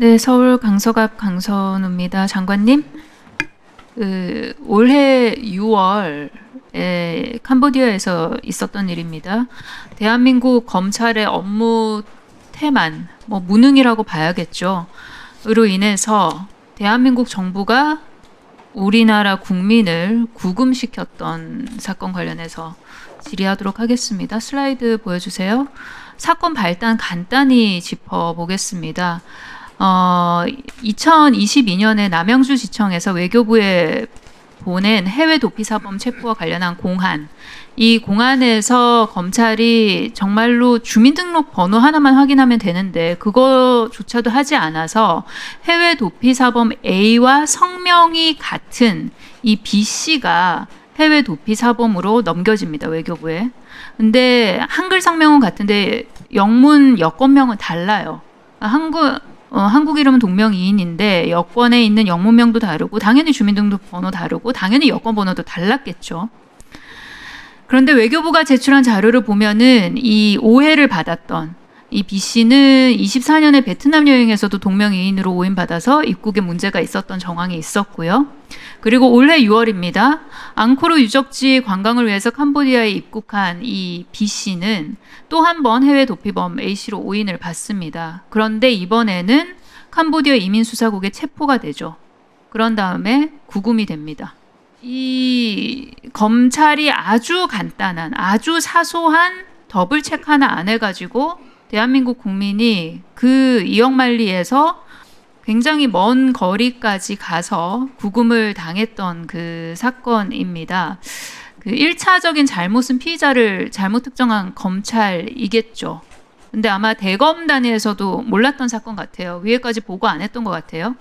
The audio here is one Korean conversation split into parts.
네, 서울 강서갑 강선우입니다. 장관님, 올해 6월에 캄보디아에서 있었던 일입니다. 대한민국 검찰의 업무 태만, 무능이라고 봐야겠죠. 으로 인해서 대한민국 정부가 우리나라 국민을 구금시켰던 사건 관련해서 질의하도록 하겠습니다. 슬라이드 보여주세요. 사건 발단 간단히 짚어보겠습니다. 2022년에 남양주지청에서 외교부에 보낸 해외 도피사범 체포와 관련한 공안, 이 공안에서 검찰이 정말로 주민등록 번호 하나만 확인하면 되는데 그거조차도 하지 않아서 해외 도피사범 A와 성명이 같은 이 B씨가 해외 도피사범으로 넘겨집니다, 외교부에. 근데 한글 성명은 같은데 영문 여권명은 달라요. 한국 이름은 동명이인인데 여권에 있는 영문명도 다르고 당연히 주민등록번호 다르고 당연히 여권번호도 달랐겠죠. 그런데 외교부가 제출한 자료를 보면은 이 오해를 받았던 이 B 씨는 24년에 베트남 여행에서도 동명이인으로 오인받아서 입국에 문제가 있었던 정황이 있었고요. 그리고 올해 6월입니다. 앙코르 유적지 관광을 위해서 캄보디아에 입국한 이 B 씨는 또 한 번 해외 도피범 A 씨로 오인을 받습니다. 그런데 이번에는 캄보디아 이민수사국에 체포가 되죠. 그런 다음에 구금이 됩니다. 이 검찰이 아주 간단한, 아주 사소한 더블 체크 하나 안 해가지고 대한민국 국민이 그 이억만리에서 굉장히 먼 거리까지 가서 구금을 당했던 그 사건입니다. 그 1차적인 잘못은 피의자를 잘못 특정한 검찰이겠죠. 근데 아마 대검 단위에서도 몰랐던 사건 같아요. 위에까지 보고 안 했던 것 같아요.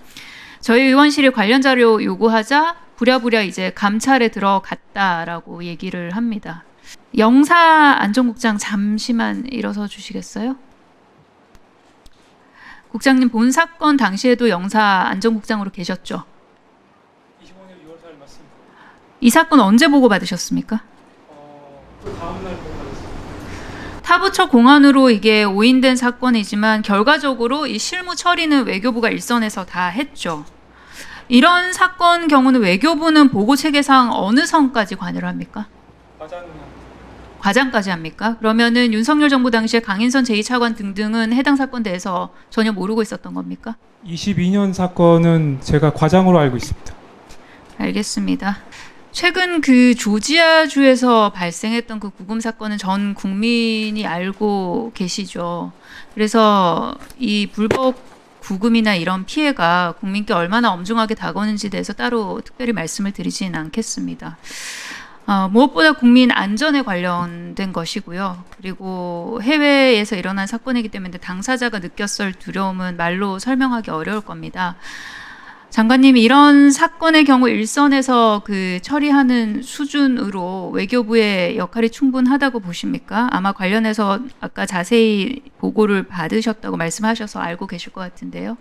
저희 의원실이 관련 자료 요구하자 부랴부랴 이제 감찰에 들어갔다라고 얘기를 합니다. 영사안전국장 잠시만 일어서 주시겠어요? 국장님 본 사건 당시에도 영사안전국장으로 계셨죠? 25년 6월달 맞습니다. 이 사건 언제 보고 받으셨습니까? 그 다음날 보고받았습니다. 타부처 공안으로 이게 오인된 사건이지만 결과적으로 이 실무 처리는 외교부가 일선에서 다 했죠. 이런 사건 경우는 외교부는 보고 체계상 어느 선까지 관여를 합니까? 과장까지 합니까? 그러면은 윤석열 정부 당시에 강인선 제2차관 등등은 해당 사건 대해서 전혀 모르고 있었던 겁니까? 22년 사건은 제가 과장으로 알고 있습니다. 알겠습니다. 최근 그 조지아주에서 발생했던 그 구금 사건은 전 국민이 알고 계시죠. 그래서 이 불법 구금이나 이런 피해가 국민께 얼마나 엄중하게 다가오는지에 대해서 따로 특별히 말씀을 드리지는 않겠습니다. 무엇보다 국민 안전에 관련된 것이고요. 그리고 해외에서 일어난 사건이기 때문에 당사자가 느꼈을 두려움은 말로 설명하기 어려울 겁니다. 장관님, 이런 사건의 경우 일선에서 그 처리하는 수준으로 외교부의 역할이 충분하다고 보십니까? 아마 관련해서 아까 자세히 보고를 받으셨다고 말씀하셔서 알고 계실 것 같은데요.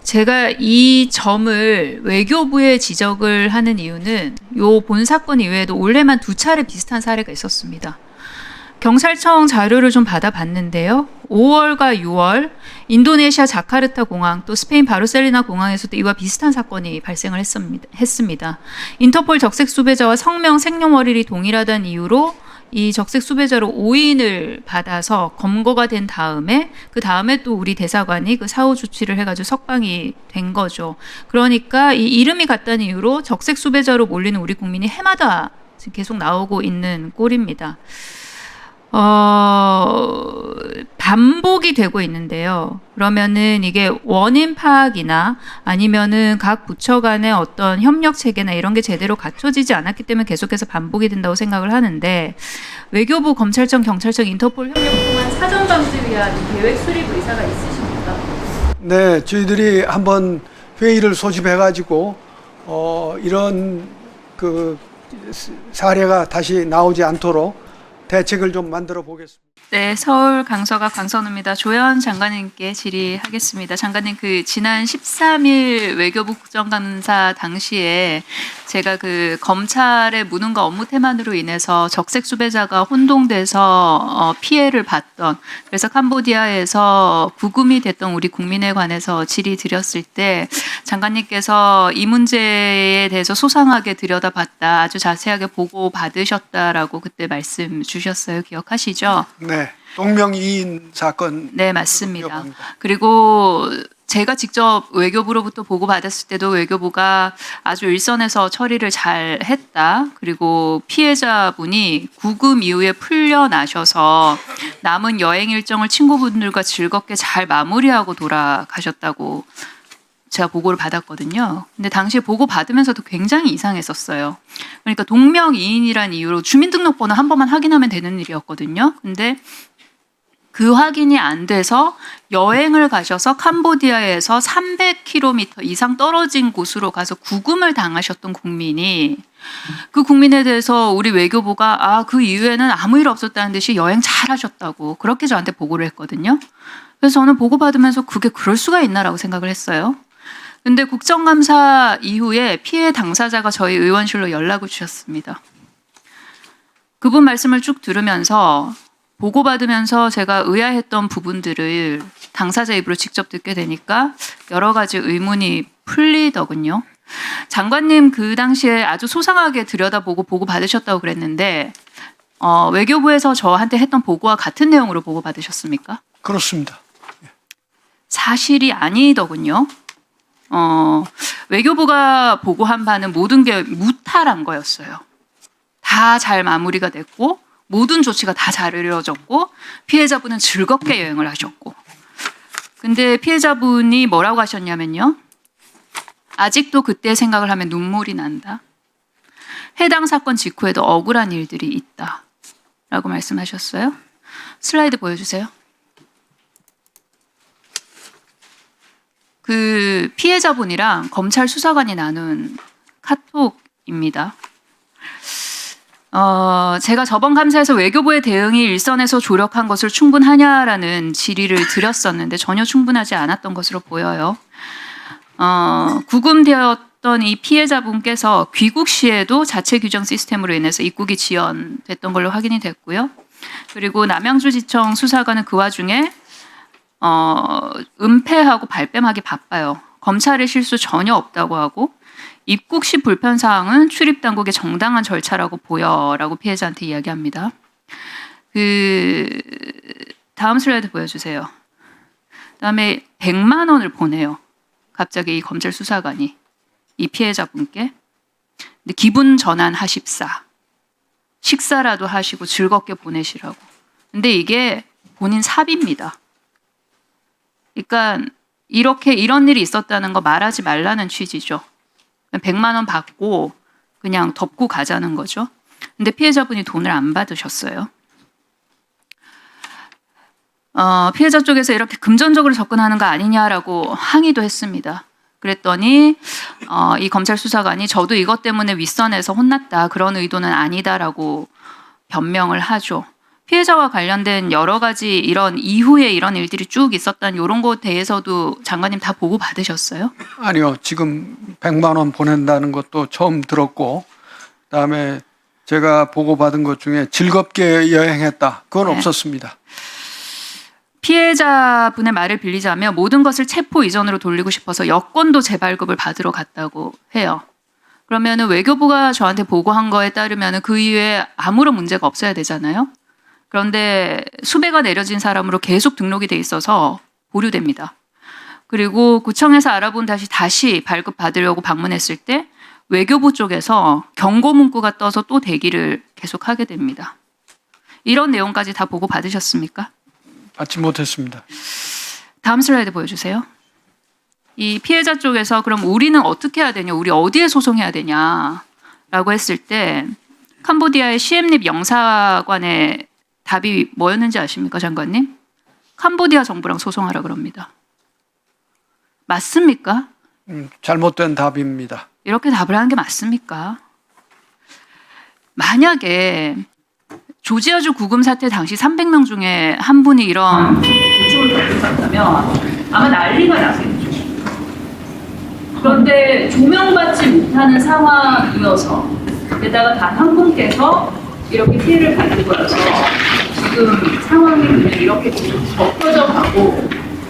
제가 이 점을 외교부에 지적을 하는 이유는 요 본 사건 이외에도 올해만 2차례 비슷한 사례가 있었습니다. 경찰청 자료를 좀 받아봤는데요. 5월과 6월 인도네시아 자카르타 공항 또 스페인 바르셀로나 공항에서도 이와 비슷한 사건이 발생을 했습니다. 인터폴 적색 수배자와 성명 생년월일이 동일하다는 이유로 이 적색 수배자로 오인을 받아서 검거가 된 다음에 그 다음에 또 우리 대사관이 그 사후 조치를 해가지고 석방이 된 거죠. 그러니까 이 이름이 같다는 이유로 적색 수배자로 몰리는 우리 국민이 해마다 계속 나오고 있는 꼴입니다. 반복이 되고 있는데요. 그러면은 이게 원인 파악이나 아니면은 각 부처 간의 어떤 협력 체계나 이런 게 제대로 갖춰지지 않았기 때문에 계속해서 반복이 된다고 생각을 하는데 외교부, 검찰청, 경찰청, 인터폴 협력 통한 사전 방지 위한 계획 수립 의사가 있으십니까? 네, 저희들이 한번 회의를 소집해가지고 이런 그 사례가 다시 나오지 않도록 대책을 좀 만들어 보겠습니다. 네, 서울 강서가 강선우입니다. 조현 장관님께 질의하겠습니다. 장관님, 그 지난 13일 외교부 국정감사 당시에 제가 그 검찰의 무능과 업무 태만으로 인해서 적색 수배자가 혼동돼서 피해를 봤던, 그래서 캄보디아에서 구금이 됐던 우리 국민에 관해서 질의 드렸을 때 장관님께서 이 문제에 대해서 소상하게 들여다봤다, 아주 자세하게 보고 받으셨다라고 그때 말씀 주셨어요. 기억하시죠? 네, 동명이인 사건. 네, 맞습니다. 기억합니다. 그리고 제가 직접 외교부로부터 보고 받았을 때도 외교부가 아주 일선에서 처리를 잘 했다. 그리고 피해자분이 구금 이후에 풀려나셔서 남은 여행 일정을 친구분들과 즐겁게 잘 마무리하고 돌아가셨다고 제가 보고를 받았거든요. 근데 당시에 보고 받으면서도 굉장히 이상했었어요. 그러니까 동명이인이란 이유로 주민등록번호 한 번만 확인하면 되는 일이었거든요. 근데 그 확인이 안 돼서 여행을 가셔서 캄보디아에서 300km 이상 떨어진 곳으로 가서 구금을 당하셨던 국민이, 그 국민에 대해서 우리 외교부가 그 이후에는 아무 일 없었다는 듯이 여행 잘 하셨다고 그렇게 저한테 보고를 했거든요. 그래서 저는 보고 받으면서 그게 그럴 수가 있나라고 생각을 했어요. 근데 국정감사 이후에 피해 당사자가 저희 의원실로 연락을 주셨습니다. 그분 말씀을 쭉 들으면서 보고받으면서 제가 의아했던 부분들을 당사자 입으로 직접 듣게 되니까 여러 가지 의문이 풀리더군요. 장관님 그 당시에 아주 소상하게 들여다보고 보고 받으셨다고 그랬는데 외교부에서 저한테 했던 보고와 같은 내용으로 보고 받으셨습니까? 그렇습니다. 사실이 아니더군요. 외교부가 보고한 바는 모든 게 무탈한 거였어요. 다 잘 마무리가 됐고 모든 조치가 다 잘 이루어졌고 피해자분은 즐겁게 여행을 하셨고, 근데 피해자분이 뭐라고 하셨냐면요. 아직도 그때 생각을 하면 눈물이 난다. 해당 사건 직후에도 억울한 일들이 있다. 라고 말씀하셨어요. 슬라이드 보여주세요. 그 피해자분이랑 검찰 수사관이 나눈 카톡입니다. 제가 저번 감사에서 외교부의 대응이 일선에서 조력한 것을 충분하냐라는 질의를 드렸었는데 전혀 충분하지 않았던 것으로 보여요. 구금되었던 이 피해자분께서 귀국 시에도 자체 규정 시스템으로 인해서 입국이 지연됐던 걸로 확인이 됐고요. 그리고 남양주지청 수사관은 그 와중에 은폐하고 발뺌하기 바빠요. 검찰의 실수 전혀 없다고 하고 입국 시 불편 사항은 출입 당국의 정당한 절차라고 보여라고 피해자한테 이야기합니다. 그 다음 슬라이드 보여주세요. 그다음에 100만 원을 보내요. 갑자기 이 검찰 수사관이 이 피해자분께. 근데 기분 전환하십사. 식사라도 하시고 즐겁게 보내시라고. 근데 이게 본인 사비입니다. 그러니까 이런 일이 있었다는 거 말하지 말라는 취지죠. 100만 원 받고 그냥 덮고 가자는 거죠. 근데 피해자분이 돈을 안 받으셨어요. 피해자 쪽에서 이렇게 금전적으로 접근하는 거 아니냐라고 항의도 했습니다. 그랬더니 이 검찰 수사관이 저도 이것 때문에 윗선에서 혼났다. 그런 의도는 아니다라고 변명을 하죠. 피해자와 관련된 여러 가지 이런 이후에 이런 일들이 쭉 있었다는 이런 것에 대해서도 장관님 다 보고 받으셨어요? 아니요, 지금 100만 원 보낸다는 것도 처음 들었고, 그다음에 제가 보고받은 것 중에 즐겁게 여행했다. 그건 네. 없었습니다. 피해자분의 말을 빌리자면 모든 것을 체포 이전으로 돌리고 싶어서 여권도 재발급을 받으러 갔다고 해요. 그러면은 외교부가 저한테 보고한 거에 따르면은 그 이후에 아무런 문제가 없어야 되잖아요. 그런데 수배가 내려진 사람으로 계속 등록이 돼 있어서 보류됩니다. 그리고 구청에서 알아본 다시 발급 받으려고 방문했을 때 외교부 쪽에서 경고 문구가 떠서 또 대기를 계속하게 됩니다. 이런 내용까지 다 보고 받으셨습니까? 받지 못했습니다. 다음 슬라이드 보여주세요. 이 피해자 쪽에서 그럼 우리는 어떻게 해야 되냐, 우리 어디에 소송해야 되냐라고 했을 때 캄보디아의 시엠립 영사관의 답이 뭐였는지 아십니까, 장관님? 캄보디아 정부랑 소송하라 그럽니다. 맞습니까? 잘못된 답입니다. 이렇게 답을 하는 게 맞습니까? 만약에 조지아주 구금 사태 당시 300명 중에 한 분이 이런 고충을 겪으셨다면 아마 난리가 나겠죠. 그런데 조명받지 못하는 상황이어서 게다가 단 한 분께서 이렇게 피해를 받는 거라서 지금 상황이 그냥 이렇게 덮여져 가고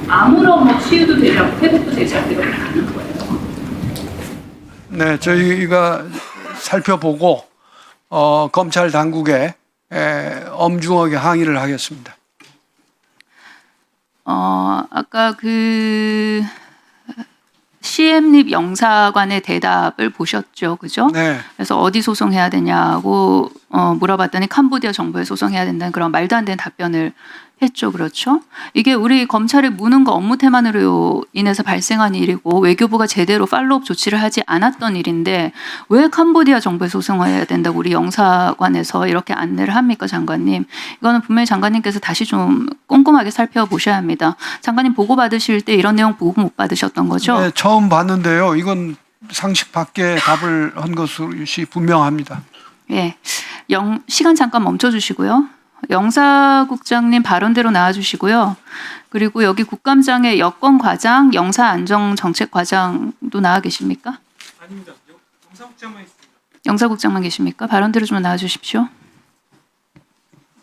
아무런 뭐 치유도 되지 않고 회복도 되지 않고 이렇게 가는 거예요. 네, 저희가 살펴보고 검찰 당국에 엄중하게 항의를 하겠습니다. 아까 그 CM립 영사관의 대답을 보셨죠, 그죠? 네, 그래서 어디 소송해야 되냐고 물어봤더니 캄보디아 정부에 소송해야 된다는 그런 말도 안 되는 답변을 했죠, 그렇죠? 이게 우리 검찰의 무능과 업무 태만으로 인해서 발생한 일이고 외교부가 제대로 팔로업 조치를 하지 않았던 일인데 왜 캄보디아 정부에 소송해야 된다고 우리 영사관에서 이렇게 안내를 합니까, 장관님? 이거는 분명히 장관님께서 다시 좀 꼼꼼하게 살펴보셔야 합니다. 장관님 보고 받으실 때 이런 내용 보고 못 받으셨던 거죠? 네, 처음 봤는데요. 이건 상식 밖의 답을 한 것이 분명합니다. 예, 시간 잠깐 멈춰주시고요. 영사국장님 발언대로 나와주시고요. 그리고 여기 국감장에 여권과장, 영사안정정책과장도 나와 계십니까? 아닙니다. 영사국장만 있습니다. 영사국장만 계십니까? 발언대로 좀 나와주십시오.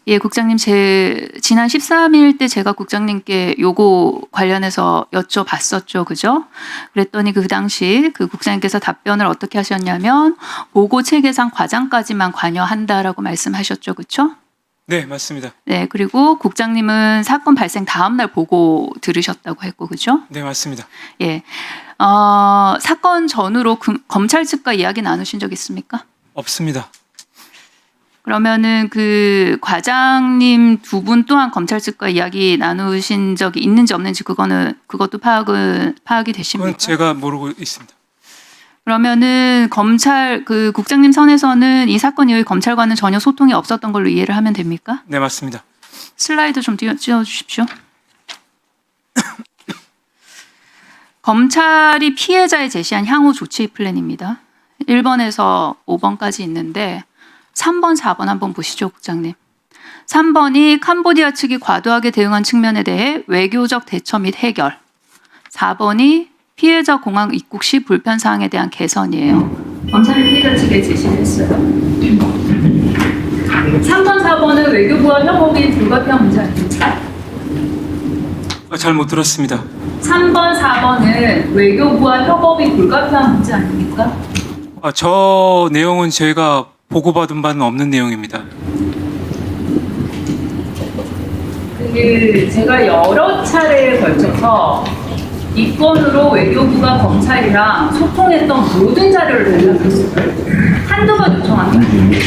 예, 국장님, 지난 13일 때 제가 국장님께 요거 관련해서 여쭤봤었죠, 그죠? 그랬더니 그 당시 그 국장님께서 답변을 어떻게 하셨냐면 보고 체계상 과장까지만 관여한다라고 말씀하셨죠, 그렇죠? 네, 맞습니다. 네, 그리고 국장님은 사건 발생 다음 날 보고 들으셨다고 했고, 그죠? 네, 맞습니다. 예, 사건 전후로 검찰 측과 이야기 나누신 적 있습니까? 없습니다. 그러면은 그 과장님 두 분 또한 검찰 측과 이야기 나누신 적이 있는지 없는지 그것도 파악이 되십니까? 그건 제가 모르고 있습니다. 그러면은 검찰 그 국장님 선에서는 이 사건 이후에 검찰과는 전혀 소통이 없었던 걸로 이해를 하면 됩니까? 네, 맞습니다. 슬라이드 좀 띄워주십시오. 검찰이 피해자에 제시한 향후 조치 플랜입니다. 1번에서 5번까지 있는데 3번, 4번 한번 보시죠, 국장님. 3번이 캄보디아 측이 과도하게 대응한 측면에 대해 외교적 대처 및 해결. 4번이 피해자 공항 입국 시 불편 사항에 대한 개선이에요. 검찰이 피해자 측에 제시를 했어요. 3번, 4번은 외교부와 협업이 불가피한 문제 아닙니까? 잘 못 들었습니다. 3번, 4번은 외교부와 협업이 불가피한 문제 아닙니까? 저 내용은 제가 보고받은 바는 없는 내용입니다. 제가 여러 차례에 걸쳐서 이 건으로 외교부가 검찰이랑 소통했던 모든 자료를 달라고 한두 번 요청한 게 아니에요.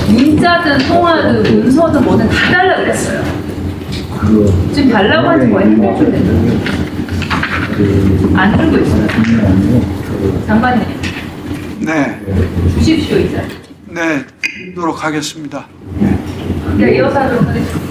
문자든 통화든 문서든 뭐든 다 달라고 그랬어요. 지금 달라고 하는 거에 해결되는 안 들고 있어요. 장관님. 네, 주십시오, 이제. 네, 드리도록 하겠습니다. 네, 이어서 하도록 하겠습니다.